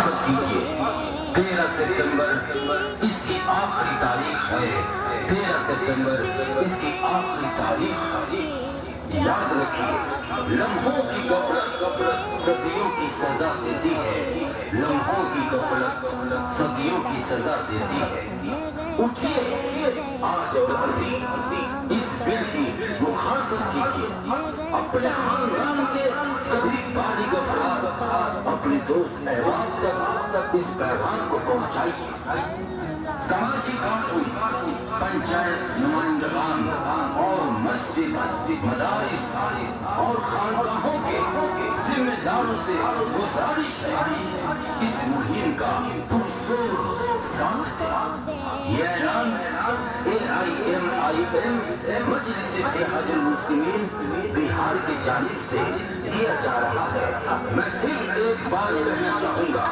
مخاطب کیجیے. 13 ستمبر اس کی آخری تاریخ ہے. 13 ستمبر اس کی آخری تاریخ. یاد رکھیے لمحوں کی غفلت صدیوں کی سزا دیتی ہے. لمحوں کی غفلت صدیوں کی سزا دیتی ہے. اٹھیے آج اور ابھی اس بل کی مخالفت کیجیے. اپنے خاندان کے سبھی بالغ افراد اپنے دوست احباب تک اس پیغام کو پہنچائیے. سماجی کارکن پنچایت نمائندگان اور مسجد مدارس اور خانقاہوں کے ذمہ داروں سے گزارش ہے اس مہم کا پرزور ساتھ دیں. یہ اعلان AIMIM مجلس اتحاد المسلمین بہار کی جانب سے کیا جا رہا ہے. میں پھر ایک بار کہنا چاہوں گا